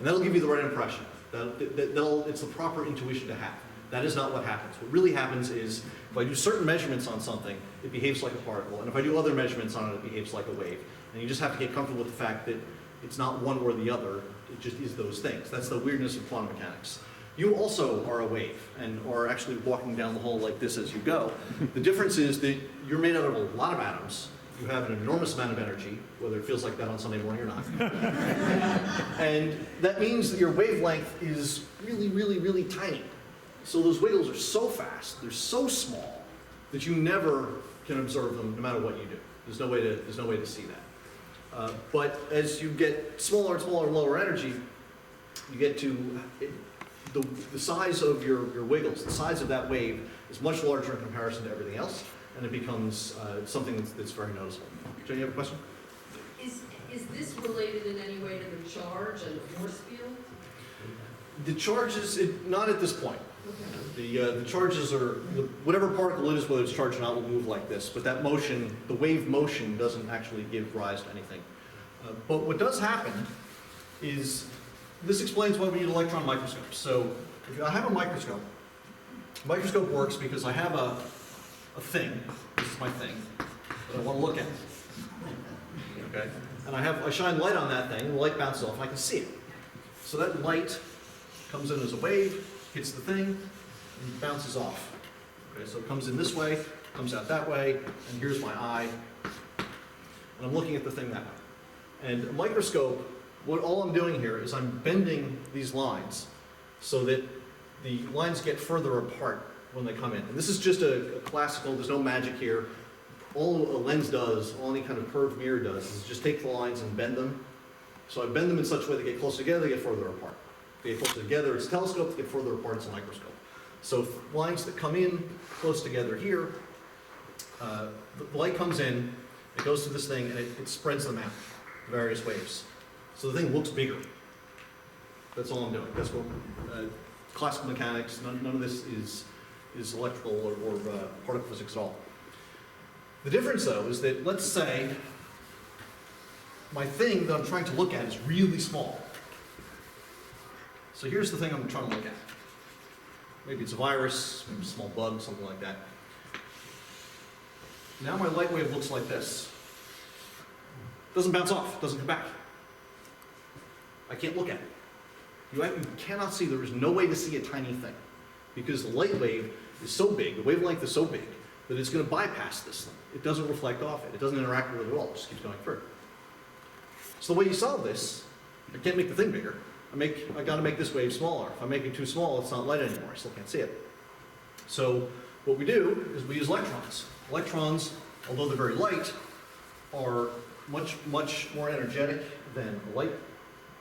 And that'll give you the right impression. It's the proper intuition to have. That is not what happens. What really happens is, if I do certain measurements on something, it behaves like a particle, and if I do other measurements on it, it behaves like a wave. And you just have to get comfortable with the fact that it's not one or the other, it just is those things. That's the weirdness of quantum mechanics. You also are a wave, and are actually walking down the hall like this as you go. The difference is that you're made out of a lot of atoms. You have an enormous amount of energy, whether it feels like that on Sunday morning or not. And that means that your wavelength is really, really, really tiny. So those wiggles are so fast, they're so small, that you never can observe them no matter what you do. There's no way to see that. But as you get smaller and smaller and lower energy, you get to the size of your wiggles, the size of that wave is much larger in comparison to everything else, and it becomes something that's very noticeable. Jenny, you have a question? Is this related in any way to the charge and the force field? The charges, not at this point. Okay. The charges are, whatever particle it is, whether it's charged or not, will move like this. But that motion, the wave motion, doesn't actually give rise to anything. But what does happen is, this explains why we need electron microscopes. So if I have a microscope works because I have a thing, this is my thing, that I want to look at. Okay? And I shine light on that thing, and the light bounces off, and I can see it. So that light comes in as a wave, hits the thing, and bounces off. Okay, so it comes in this way, comes out that way, and here's my eye, and I'm looking at the thing that way. And a microscope, all I'm doing here is I'm bending these lines so that the lines get further apart when they come in. And this is just a classical, there's no magic here. All a lens does, all any kind of curved mirror does, is just take the lines and bend them. So I bend them in such a way they get close together, they get further apart. They get closer together, it's a telescope, they get further apart, it's a microscope. So lines that come in close together here, the light comes in, it goes through this thing, and it spreads them out, various waves. So the thing looks bigger. That's all I'm doing. That's what classical mechanics, none of this is electrical or particle physics at all. The difference, though, is that, let's say, my thing that I'm trying to look at is really small. So here's the thing I'm trying to look at. Maybe it's a virus, maybe a small bug, something like that. Now my light wave looks like this. Doesn't bounce off, doesn't come back. I can't look at it. You cannot see, there is no way to see a tiny thing. Because the light wave is so big, the wavelength is so big, that it's going to bypass this thing. It doesn't reflect off it. It doesn't interact with it at all. It just keeps going through. So the way you solve this, I can't make the thing bigger. I got to make this wave smaller. If I make it too small, it's not light anymore. I still can't see it. So what we do is we use electrons. Electrons, although they're very light, are much, much more energetic than a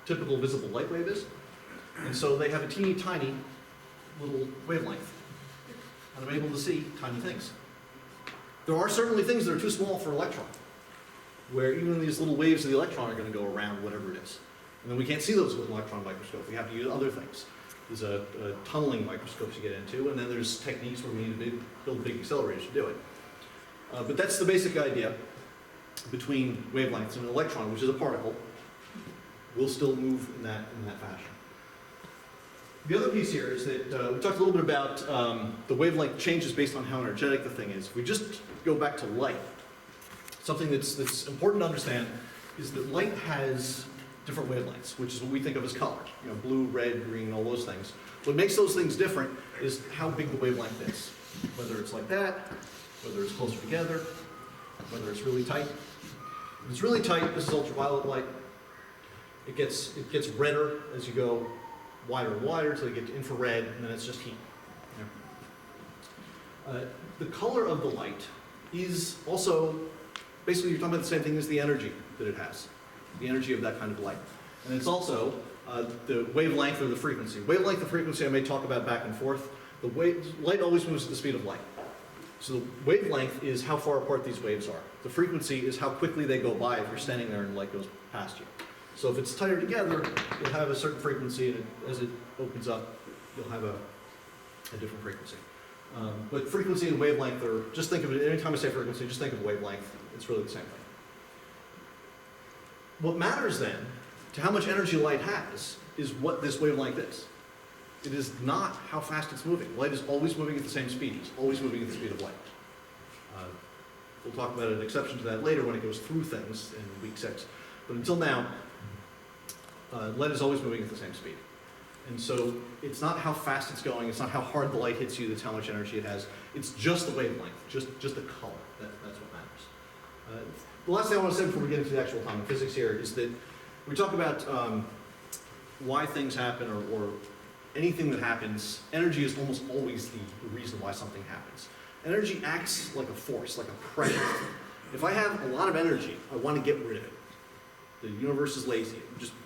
typical visible light wave is. And so they have a teeny tiny little wavelength. And I'm able to see tiny things. There are certainly things that are too small for an electron, where even these little waves of the electron are going to go around whatever it is. And then we can't see those with an electron microscope. We have to use other things. There's a tunneling microscope to get into, and then there's techniques where we need to build big accelerators to do it. But that's the basic idea between wavelengths. And an electron, which is a particle, will still move in that fashion. The other piece here is that we talked a little bit about the wavelength changes based on how energetic the thing is. If we just go back to light, something that's important to understand is that light has different wavelengths, which is what we think of as color. You know, blue, red, green, all those things. What makes those things different is how big the wavelength is. Whether it's like that, whether it's closer together, whether it's really tight. If it's really tight, this is ultraviolet light. It gets redder as you go wider and wider until you get to infrared, and then it's just heat. Yeah. The color of the light is also, basically you're talking about the same thing as the energy that it has. The energy of that kind of light. And it's also the wavelength or the frequency. Wavelength and frequency I may talk about back and forth. Light always moves at the speed of light. So the wavelength is how far apart these waves are. The frequency is how quickly they go by if you're standing there and light goes past you. So if it's tighter together, you'll have a certain frequency, and as it opens up, you'll have a different frequency. But frequency and wavelength are, just think of it, anytime I say frequency, just think of wavelength. It's really the same thing. What matters then to how much energy light has is what this wavelength is. It is not how fast it's moving. Light is always moving at the same speed. It's always moving at the speed of light. We'll talk about an exception to that later when it goes through things in week 6. But until now, light is always moving at the same speed. And so it's not how fast it's going, it's not how hard the light hits you, that's how much energy it has. It's just the wavelength, just the color. That's what matters. The last thing I want to say before we get into the actual atomic physics here is that we talk about why things happen or anything that happens. Energy is almost always the reason why something happens. Energy acts like a force, like a pressure. If I have a lot of energy, I want to get rid of it. The universe is lazy.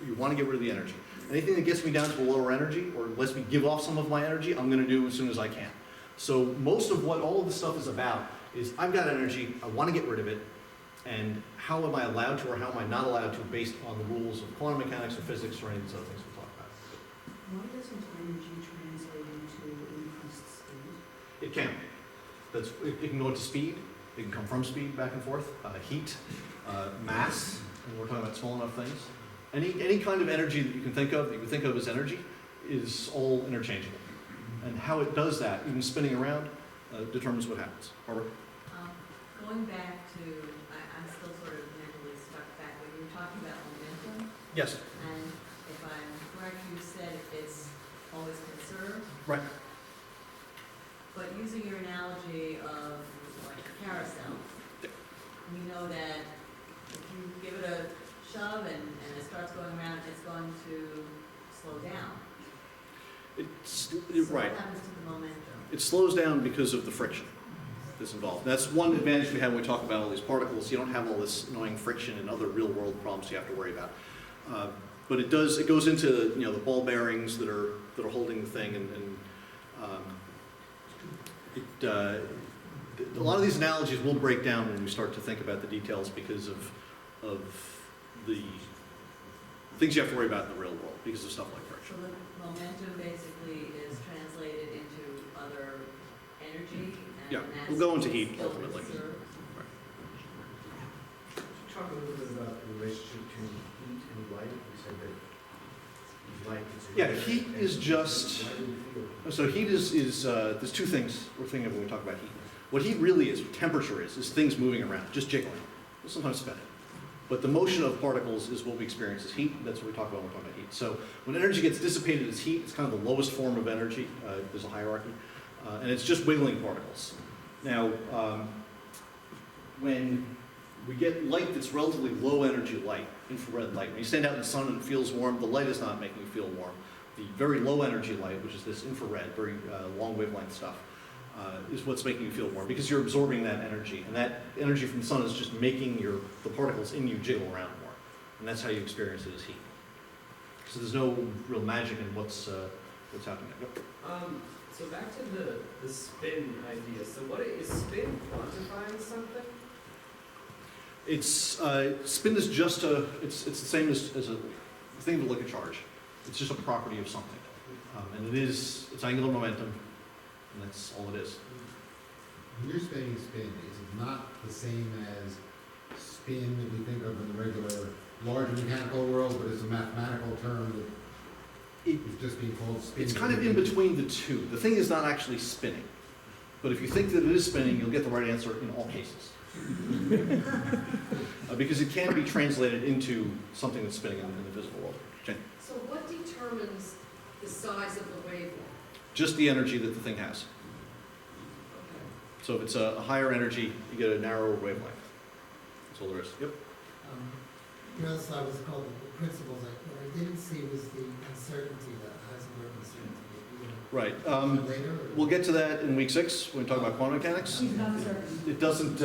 You want to get rid of the energy. Anything that gets me down to a lower energy or lets me give off some of my energy, I'm going to do as soon as I can. So most of what all of this stuff is about is I've got energy, I want to get rid of it, and how am I allowed to or how am I not allowed to based on the rules of quantum mechanics or physics or any of these other things we'll talk about. Why doesn't energy translate into increased speed? It can. It can go into speed. It can come from speed back and forth. Heat, mass, and we're talking about small enough things. Any kind of energy that you can think of as energy, is all interchangeable. And how it does that, even spinning around, determines what happens. Barbara? Going back to, I'm still sort of mentally stuck back when you were talking about momentum. Yes. And if I'm correct, you said it's always conserved. Right. But using your analogy of like a carousel, we know that if you give it a shove and it starts going around, it's going to slow down. So Right. what happens to the momentum? It slows down because of the friction that's involved. That's one advantage we have when we talk about all these particles. You don't have all this annoying friction and other real world problems you have to worry about. But it goes into the ball bearings that are holding the thing, and a lot of these analogies will break down when we start to think about the details because of the things you have to worry about in the real world because of stuff like friction. So the momentum basically is translated into other energy, and Yeah, that's we'll go into heat still ultimately. conserved. Talk a little bit about the relationship between heat and light. You said that light is. Yeah, heat is just. Why do we feel? So heat is there's two things we're thinking of when we talk about heat. What heat really is, what temperature is things moving around, just jiggling, sometimes spinning. But the motion of particles is what we experience as heat. That's what we talk about when we talk about heat. So when energy gets dissipated as heat, it's kind of the lowest form of energy. There's a hierarchy. And it's just wiggling particles. Now, when we get light that's relatively low energy light, infrared light, when you stand out in the sun and it feels warm, the light is not making you feel warm. The very low energy light, which is this infrared, very long wavelength stuff, is what's making you feel warm because you're absorbing that energy. And that energy from the sun is just making the particles in you jiggle around more. And that's how you experience it as heat. So there's no real magic in what's happening. Yep. So back to the spin idea. So what is spin quantifying something? It's spin is just it's the same as a thing of like a charge. It's just a property of something, and it's angular momentum, and that's all it is. When you're saying spin, is it not the same as spin that we think of in the regular larger mechanical world, but it's a mathematical term that is just being called spin? It's kind of in between the two. The thing is not actually spinning, but if you think that it is spinning, you'll get the right answer in all cases. Because it can be translated into something that's spinning in the physical world. Jane? So what determines the size of the wavelength? Just the energy that the thing has. Okay. So if it's a higher energy, you get a narrower wavelength. That's all there is. Yep. The other side was called the principles. What I didn't see was the uncertainty, the Heisenberg uncertainty. Right. Later? Or? We'll get to that in week 6 when we talk about quantum mechanics. He's not certain. It doesn't.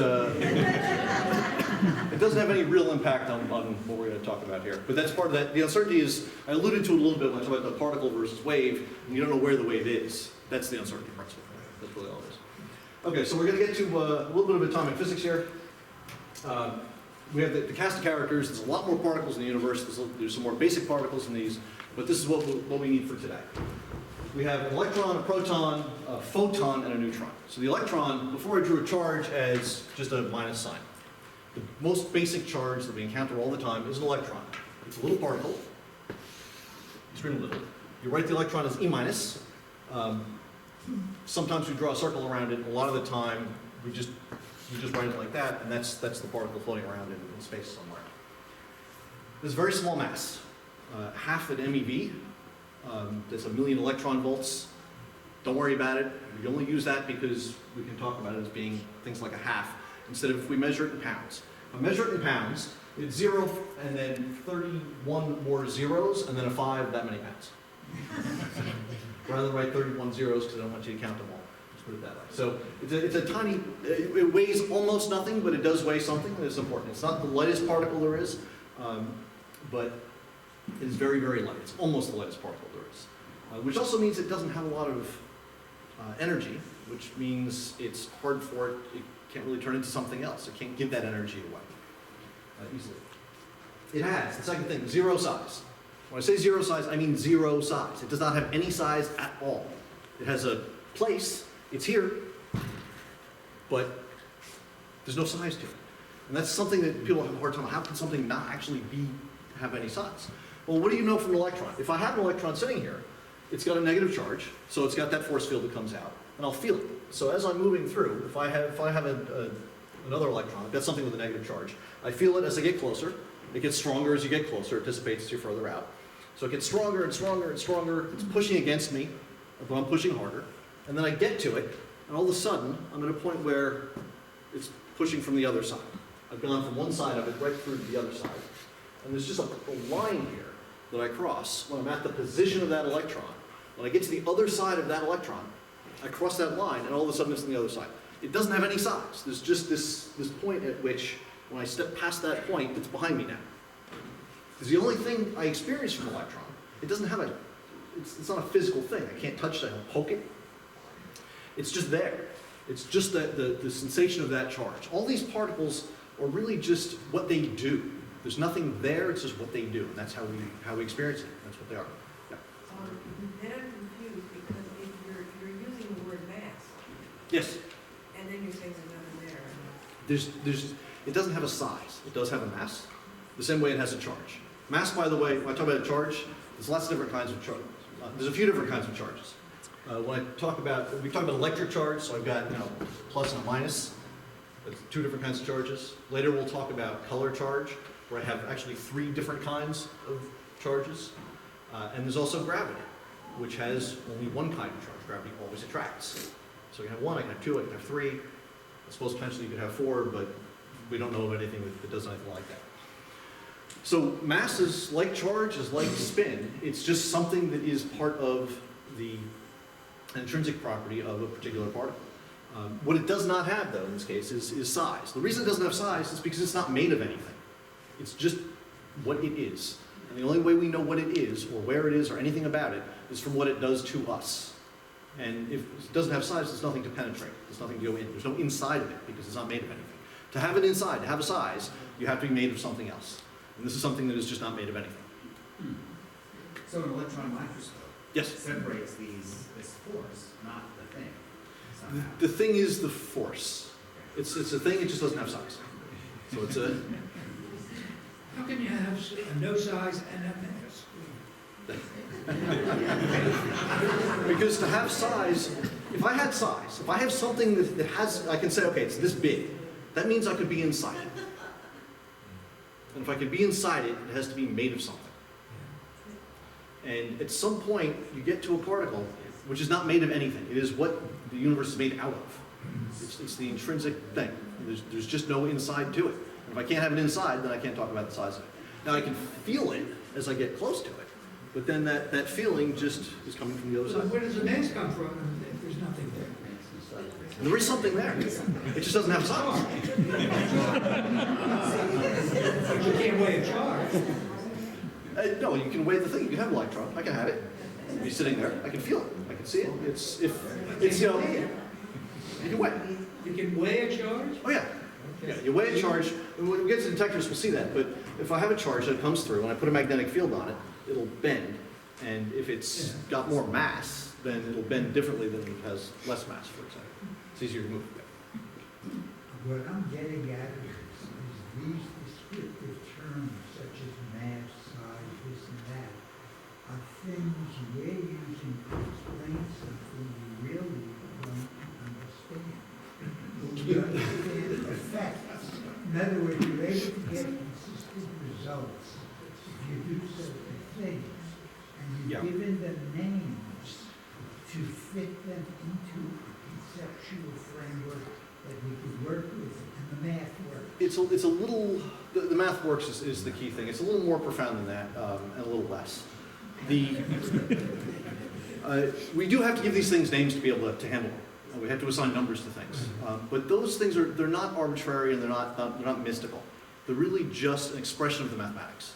It doesn't have any real impact on what we're going to talk about here. But that's part of that. The uncertainty is, I alluded to it a little bit when I talked about the particle versus wave, and you don't know where the wave is. That's the uncertainty principle. That's really all it is. Okay, so we're going to get to a little bit of atomic physics here. We have the cast of characters. There's a lot more particles in the universe. There's some more basic particles in these, but this is what we need for today. We have an electron, a proton, a photon, and a neutron. So the electron, before I drew a charge as just a minus sign. The most basic charge that we encounter all the time is an electron. It's a little particle, extremely little. You write the electron as E minus. Sometimes we draw a circle around it. A lot of the time, you just write it like that, and that's the particle floating around in space somewhere. There's very small mass, half an MeV. That's 1,000,000 electron volts. Don't worry about it. We only use that because we can talk about it as being things like a half, instead of if we measure it in pounds. If I measure it in pounds, it's 0 and then 31 more zeros, and then a 5, that many pounds. Rather than write 31 zeros, because I don't want you to count them all. Just put it that way. So it's a tiny, it weighs almost nothing, but it does weigh something, and it's important. It's not the lightest particle there is, but it is very, very light. It's almost the lightest particle there is. Which also means it doesn't have a lot of energy, which means it's hard for it, it can't really turn into something else. It can't give that energy away easily. It has, the second thing, 0 size. When I say 0 size, I mean 0 size. It does not have any size at all. It has a place, it's here, but there's no size to it. And that's something that people have a hard time, how can something not actually have any size? Well, what do you know from an electron? If I have an electron sitting here, it's got a negative charge, so it's got that force field that comes out, and I'll feel it. So as I'm moving through, if I have another electron, I've got something with a negative charge, I feel it as I get closer. It gets stronger as you get closer, it dissipates as you're further out. So it gets stronger and stronger and stronger, it's pushing against me, but I'm pushing harder. And then I get to it, and all of a sudden, I'm at a point where it's pushing from the other side. I've gone from one side of it right through to the other side. And there's just a line here that I cross when I'm at the position of that electron. When I get to the other side of that electron, I cross that line, and all of a sudden it's on the other side. It doesn't have any size. There's just this point at which, when I step past that point, it's behind me now. Because the only thing I experience from an electron, it doesn't have it's not a physical thing. I can't touch it, I don't poke it. It's just there. It's just the sensation of that charge. All these particles are really just what they do. There's nothing there, it's just what they do. And that's how we experience it. That's what they are. Yeah. Then I'm confused, because if you're using the word mass, Yes. and then you're saying there's nothing there. It doesn't have a size. It does have a mass. The same way it has a charge. Mass, by the way, when I talk about a charge, there's lots of different kinds of charges. There's a few different kinds of charges. We talk about electric charge, so I've got plus and a minus. That's 2 different kinds of charges. Later we'll talk about color charge, where I have actually 3 different kinds of charges. And there's also gravity, which has only one kind of charge. Gravity always attracts. So you can have 1, I can have 2, I can have 3. I suppose potentially you could have 4, but we don't know of anything that does anything like that. So mass is like charge, is like spin. It's just something that is part of the intrinsic property of a particular particle. What it does not have, though, in this case, is size. The reason it doesn't have size is because it's not made of anything. It's just what it is. And the only way we know what it is, or where it is, or anything about it, is from what it does to us. And if it doesn't have size, there's nothing to penetrate. There's nothing to go in. There's no inside of it, because it's not made of anything. To have it inside, to have a size, you have to be made of something else. And this is something that is just not made of anything. So an electron microscope Yes? separates this force, not the thing. somehow. The thing is the force. It's a thing, it just doesn't have size. So it's a... How can you have no size and have mass? Because to have size, if I had size, if I have something that has, I can say, okay, it's this big, that means I could be inside it. And if I could be inside it, it has to be made of something. And at some point, you get to a particle which is not made of anything. It is what the universe is made out of. It's the intrinsic thing. There's just no inside to it. And if I can't have it inside, then I can't talk about the size of it. Now, I can feel it as I get close to it, but then that feeling just is coming from the other So side. where does the mass come from if there's nothing there? And there is something there. It just doesn't have size. But you can't weigh a charge. No, you can weigh the thing. You can have an electron. I can have it. It'll be sitting there. I can feel it. I can see it. It's you can weigh it. You can weigh a charge? Oh yeah. Yeah, you weigh a charge. And when we get to detectors, we'll see that. But if I have a charge that comes through and I put a magnetic field on it, it'll bend. And if it's got more mass, then it'll bend differently than if it has less mass, for example. It's easier to move. What I'm getting at is these descriptive terms such as mass, size, this and that, are things you're using to explain something you really don't understand. But we understand effects. In other words, you're able to get consistent results if you do certain things. And Yeah. you've given them names to fit them into a conceptual framework that we could work with, and the math works. It's a little, the math works is the key thing. It's a little more profound than that, and a little less. We do have to give these things names to be able to handle them. We have to assign numbers to things. But those things they're not arbitrary and they're not mystical. They're really just an expression of the mathematics.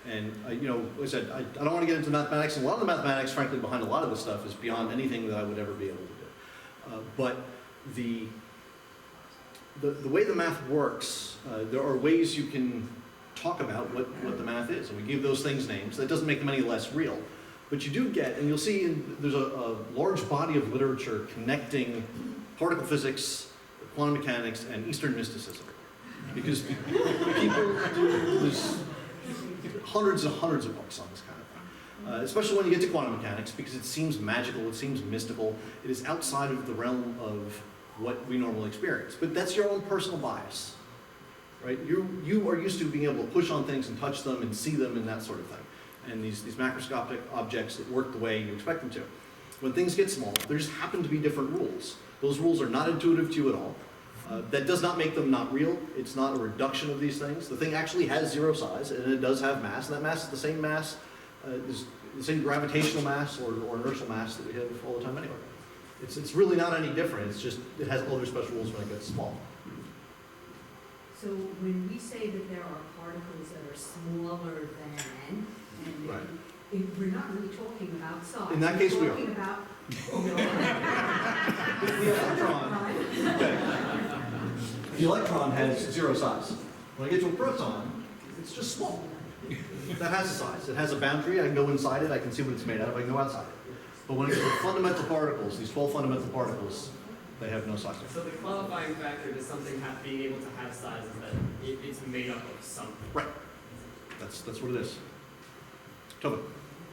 And like I said, I don't want to get into mathematics, and a lot of the mathematics, frankly, behind a lot of this stuff is beyond anything that I would ever be able to do. But the way the math works, there are ways you can talk about what the math is, and we give those things names. That doesn't make them any less real. But you do get, and you'll see there's a large body of literature connecting particle physics, quantum mechanics, and Eastern mysticism. Because people there's hundreds and hundreds of books on this kind of thing. Especially when you get to quantum mechanics, because it seems magical, it seems mystical, it is outside of the realm of what we normally experience. But that's your own personal bias, right? You are used to being able to push on things and touch them and see them and that sort of thing. And these macroscopic objects that work the way you expect them to. When things get small, there just happen to be different rules. Those rules are not intuitive to you at all. That does not make them not real. It's not a reduction of these things. The thing actually has zero size, and it does have mass, and that mass is the same mass, is the same gravitational mass or inertial mass that we have all the time anyway. It's really not any different. It's just it has other special rules when it gets small. So when we say that there are particles that are smaller than, and Right. we're not really talking about size. In that case, we are. We're talking about. The electron, the electron has zero size. When I get to a proton, it's just small. That has a size. It has a boundary. I can go inside it. I can see what it's made out of. I can go outside it. But when it's the fundamental particles, these 12 fundamental particles, they have no size. So the qualifying factor to something being able to have size is that it's made up of something. Right. That's what it is. Tobin.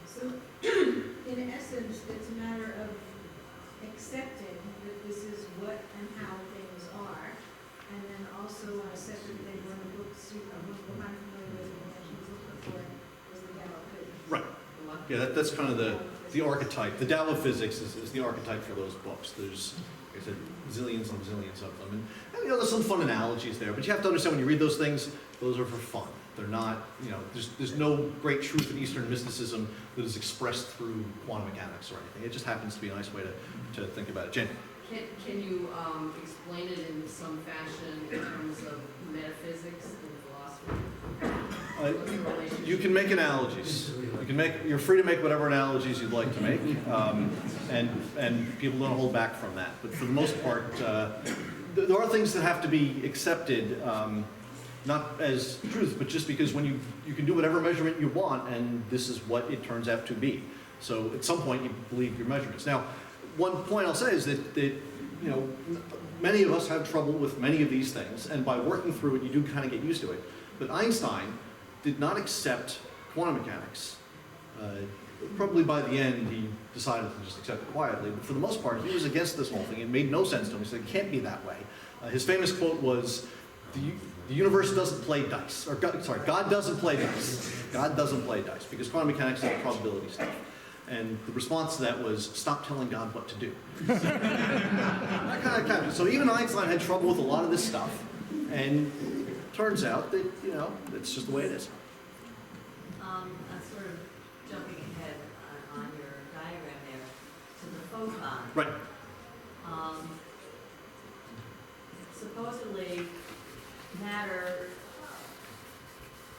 So, in essence, it's a matter of accepting that this is what and how things are, and then also on a separate thing, one of the books, I'm familiar with, and I actually looked before, was the Tao of Physics. Right. Yeah, that's kind of the archetype. The Tao of Physics is the archetype for those books. There's, like I said, zillions and zillions of them. And there's some fun analogies there, but you have to understand when you read those things, those are for fun. They're not, there's no great truth in Eastern mysticism that is expressed through quantum mechanics or anything. It just happens to be a nice way to think about it. Jen? Can you explain it in some fashion in terms of metaphysics and philosophy? You can make analogies. You're free to make whatever analogies you'd like to make, and people don't hold back from that. But for the most part, there are things that have to be accepted, not as truth, but just because when you can do whatever measurement you want, and this is what it turns out to be. So at some point, you believe your measurements. Now, one point I'll say is that many of us have trouble with many of these things, and by working through it, you do kind of get used to it. But Einstein did not accept quantum mechanics. Probably by the end, he decided to just accept it quietly. But for the most part, he was against this whole thing. It made no sense to him. He said, it can't be that way. His famous quote was, the universe doesn't play dice. Or, God doesn't play dice. God doesn't play dice, because quantum mechanics is probability stuff. And the response to that was, stop telling God what to do. That kind of, so even Einstein had trouble with a lot of this stuff. And it turns out that, it's just the way it is. I'm sort of jumping ahead on your diagram there to the photon. Right. Supposedly, matter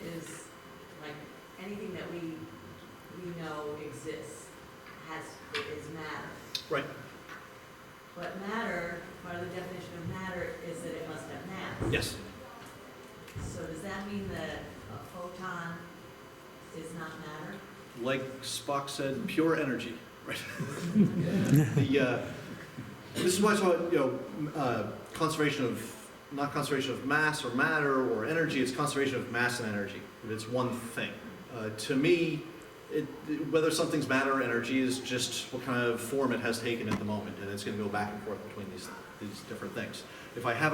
is like anything that we know exists is matter. Right. But matter, part of the definition of matter is that it must have mass. Yes. So does that mean that a photon is not matter? Like Spock said, pure energy. Right. This is why it's about, not conservation of mass or matter or energy. It's conservation of mass and energy. It's one thing. To me, Whether something's matter or energy is just what kind of form it has taken at the moment, and it's going to go back and forth between these different things. If I have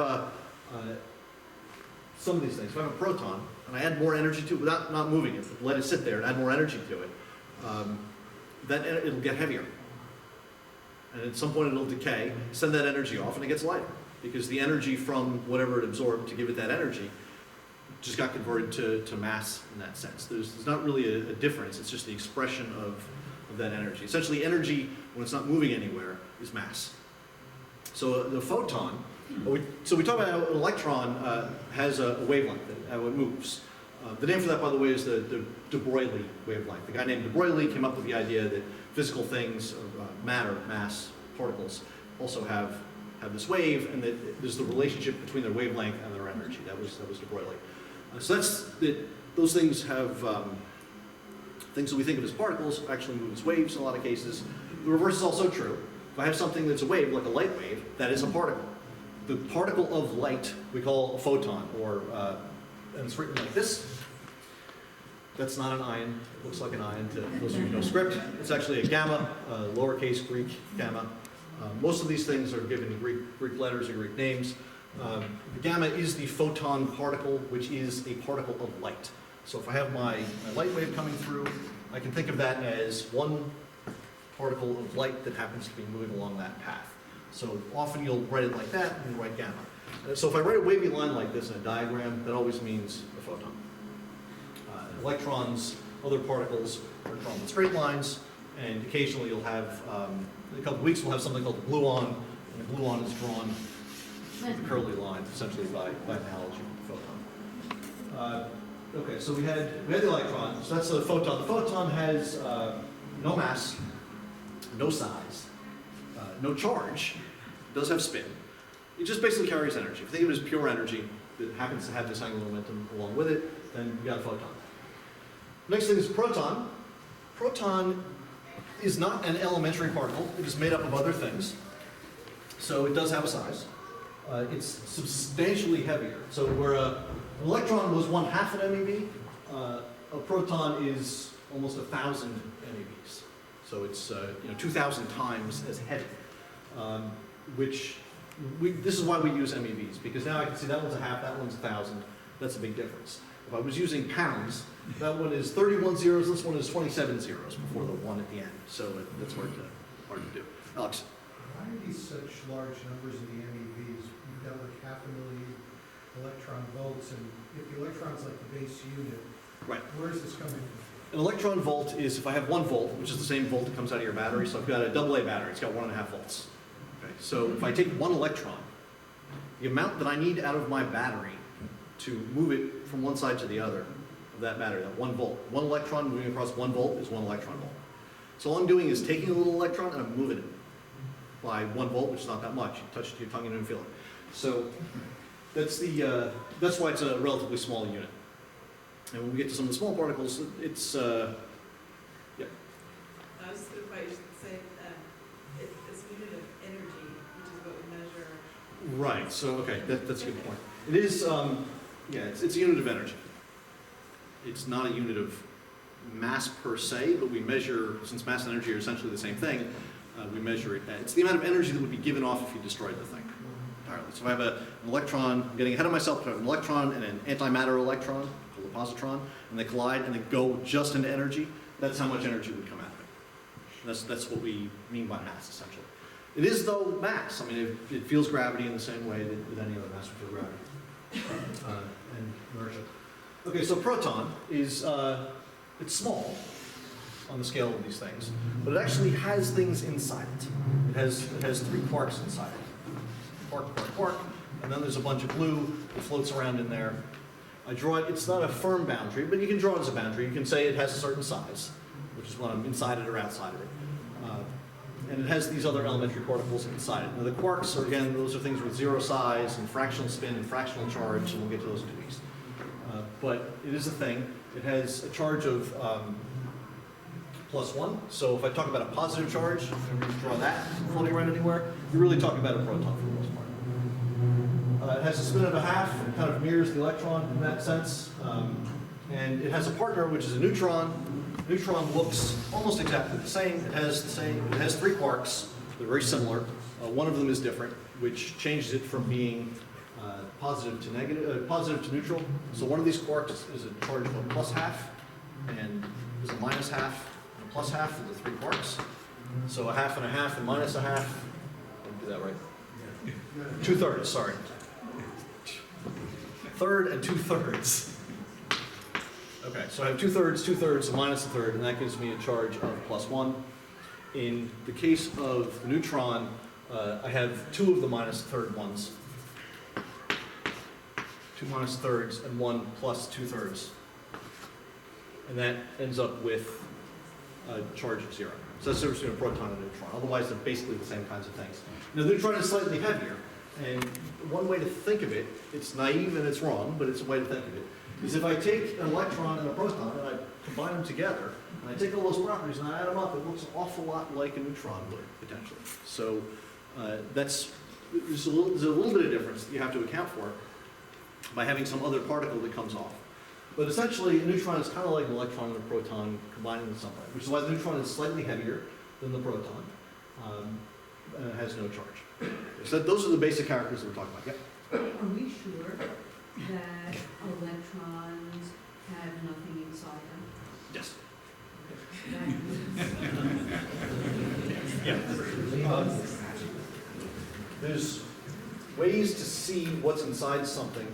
some of these things, if I have a proton, and I add more energy to it without not moving it, let it sit there and add more energy to it, then it'll get heavier. And at some point it'll decay, send that energy off, and it gets lighter. Because the energy from whatever it absorbed to give it that energy just got converted to mass in that sense. There's not really a difference, it's just the expression of that energy. Essentially, energy, when it's not moving anywhere, is mass. So the photon, so we talk about how an electron has a wavelength, how it moves. The name for that, by the way, is the de Broglie wavelength. The guy named de Broglie came up with the idea that physical things, matter, mass, particles, also have this wave, and that there's the relationship between their wavelength and their energy. That was de Broglie. So those things have things that we think of as particles actually move as waves in a lot of cases. The reverse is also true. If I have something that's a wave, like a light wave, that is a particle. The particle of light we call a photon, and it's written like this. That's not an ion. It looks like an ion to those of you who know script. It's actually a gamma, lowercase Greek gamma. Most of these things are given Greek letters or Greek names. The gamma is the photon particle, which is a particle of light. So if I have my light wave coming through, I can think of that as one particle of light that happens to be moving along that path. So often you'll write it like that, and you write gamma. So if I write a wavy line like this in a diagram, that always means a photon. Electrons, other particles, are drawn in straight lines, and occasionally you'll have, in a couple of weeks we'll have something called the gluon, and the gluon is drawn with a curly line, essentially by analogy with the photon. Okay, so we had the electron, so that's the photon. The photon has no mass, no size, no charge, does have spin. It just basically carries energy. If you think of it as pure energy that happens to have this angular momentum along with it, then you got a photon. Next thing is proton. Proton is not an elementary particle. It is made up of other things. So it does have a size. It's substantially heavier. So where an electron was 1/2 an MeV, a proton is almost 1,000 MeVs. So it's 2,000 times as heavy, this is why we use MeVs, because now I can see that one's 1/2, that one's 1,000. That's a big difference. If I was using pounds, that one is 31 zeros, this one is 27 zeros before the one at the end. So that's hard to do. Alex? Why are these such large numbers in the MEVs? You've got like 500,000 electron volts, and if the electron's like the base unit, Right. where is this coming from? An electron volt is if I have 1 volt, which is the same volt that comes out of your battery. So I've got a AA battery, it's got 1.5 volts. Okay. So if I take 1 electron, the amount that I need out of my battery to move it from one side to the other of that battery, that 1 volt. 1 electron moving across 1 volt is 1 electron volt. So all I'm doing is taking a little electron and I'm moving it by 1 volt, which is not that much. You touch it to your tongue and you don't feel it. So that's why it's a relatively small unit. And when we get to some of the small particles, it's I was if I should say it's a unit of energy, which is what we measure. right. So okay, that's a good point. It is it's a unit of energy. It's not a unit of mass per se, but we measure, since mass and energy are essentially the same thing, we measure it. It's the amount of energy that would be given off if you destroyed the thing entirely. So if I have an electron, I'm getting ahead of myself, I have an electron and an antimatter electron, called a positron, and they collide and they go just into energy, that's how much energy would come out of it. That's what we mean by mass, essentially. It is, though, mass. I mean, it feels gravity in the same way that any other mass would feel gravity and inertia. Okay, so proton is, it's small on the scale of these things, but it actually has things inside it. It has 3 quarks inside it. Quark, quark, quark, and then there's a bunch of glue that floats around in there. I draw it, it's not a firm boundary, but you can draw it as a boundary. You can say it has a certain size, which is when I'm inside it or outside of it. And it has these other elementary particles inside it. Now the quarks are, again, those are things with 0 size and fractional spin and fractional charge, and we'll get to those in 2 weeks. But it is a thing. It has a charge of +1. So if I talk about a positive charge, and we draw that floating around anywhere, you're really talking about a proton for the most part. It has a spin of 1/2, it kind of mirrors the electron in that sense. And it has a partner, which is a neutron, neutron looks almost exactly the same. It has 3 quarks. They're very similar. One of them is different, which changes it from being positive to neutral. So one of these quarks is a charge of a plus half, and is a minus half and a plus half for the 3 quarks. So a half and minus a half. Did I do that right? 2/3, sorry. Third and 2/3. Okay, so I have 2/3, a minus a third, and that gives me a charge of +1. In the case of the neutron, I have 2 of the minus third ones. 2 minus thirds and 1 plus 2/3. And that ends up with a charge of 0. So that's the difference between a proton and a neutron. Otherwise, they're basically the same kinds of things. Now, the neutron is slightly heavier. And one way to think of it, it's naive and it's wrong, but it's a way to think of it, is if I take an electron and a proton and I combine them together, and I take all those properties and I add them up, it looks an awful lot like a neutron would, potentially. So there's a little bit of difference that you have to account for by having some other particle that comes off. But essentially, a neutron is kind of like an electron and a proton combining in some way, which is why the neutron is slightly heavier than the proton, and it has no charge. So those are the basic characters that we're talking about. Yep. Are we sure that electrons have nothing inside them? Yes. That- Yeah. There's ways to see what's inside something,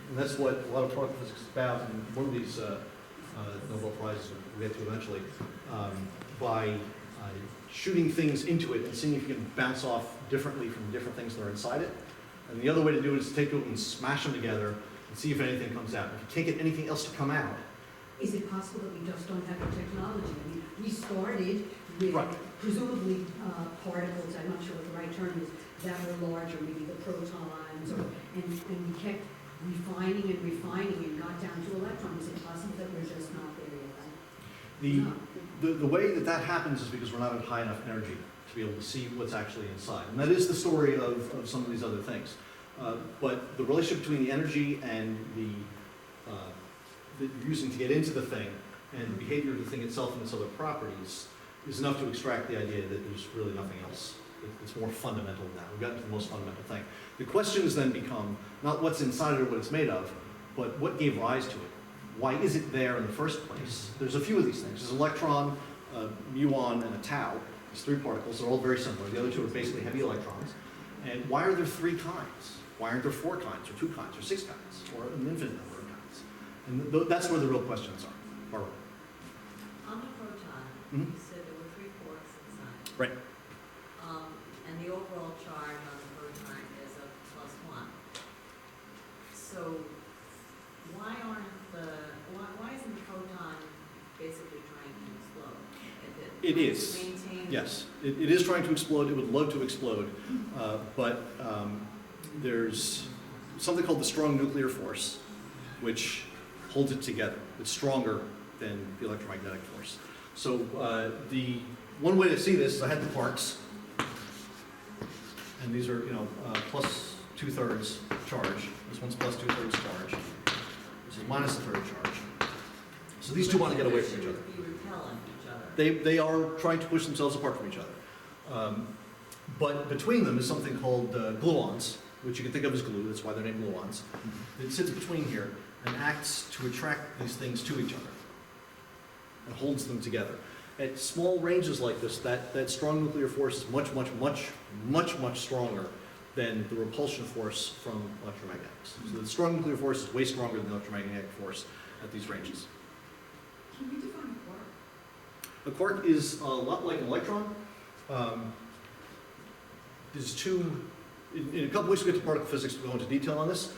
and that's what a lot of particle physics is about. And one of these Nobel Prizes we'll get to eventually, by shooting things into it and seeing if you can bounce off differently from different things that are inside it. And the other way to do it is to take it and smash them together and see if anything comes out. If you can't get anything else to come out, Is it possible that we just don't have the technology? I mean, we started with Right. presumably particles, I'm not sure what the right term is, that were larger, maybe the protons, and we kept refining and got down to electrons. Is it possible that we're just not there yet? the way that happens is because we're not at high enough energy to be able to see what's actually inside. And that is the story of some of these other things. But the relationship between the energy and that you're using to get into the thing and the behavior of the thing itself and its other properties is enough to extract the idea that there's really nothing else. It's more fundamental than that. We've gotten to the most fundamental thing. The questions then become not what's inside it or what it's made of, but what gave rise to it. Why is it there in the first place? There's a few of these things. There's an electron, a muon, and a tau. These 3 particles. They're all very similar. The other 2 are basically heavy electrons. And why are there 3 kinds? Why aren't there 4 kinds, or 2 kinds, or 6 kinds, or an infinite number of kinds? And that's where the real questions are. Barbara. On the proton, Mhm. you said there were 3 quarks inside. Right. And the overall charge on the proton is a +1. So why isn't the proton basically trying to explode? It is. Maintain. Yes, it is trying to explode. It would love to explode, but there's something called the strong nuclear force, which holds it together. It's stronger than the electromagnetic force. So the one way to see this is I had the quarks, and these are plus 2/3 charge. This one's plus 2/3 charge. This is minus 1/3 charge. So these 2 want to get away from each other. Be repelling each other. They are trying to push themselves apart from each other. But between them is something called gluons, which you can think of as glue. That's why they're named gluons. It sits between here and acts to attract these things to each other and holds them together. At small ranges like this, that strong nuclear force is much stronger than the repulsion force from electromagnetics. So the strong nuclear force is way stronger than the electromagnetic force at these ranges. Can you define a quark? A quark is a lot like an electron. There's 2, in a couple weeks we get to particle physics, we'll go into detail on this,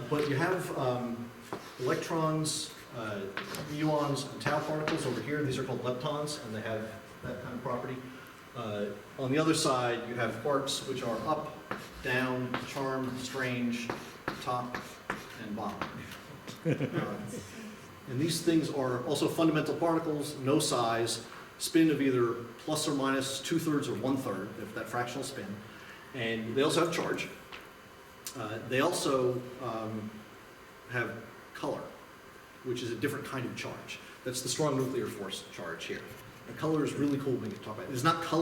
but you have electrons, muons, and tau particles over here. These are called leptons, and they have that kind of property. On the other side, you have quarks, which are up, down, charm, strange, top, and bottom. And these things are also fundamental particles, no size, spin of either plus or minus 2/3 or 1/3, if that fractional spin. And they also have charge. They also have color, which is a different kind of charge. That's the strong nuclear force charge here. The color is really cool when you talk about it. It's not color.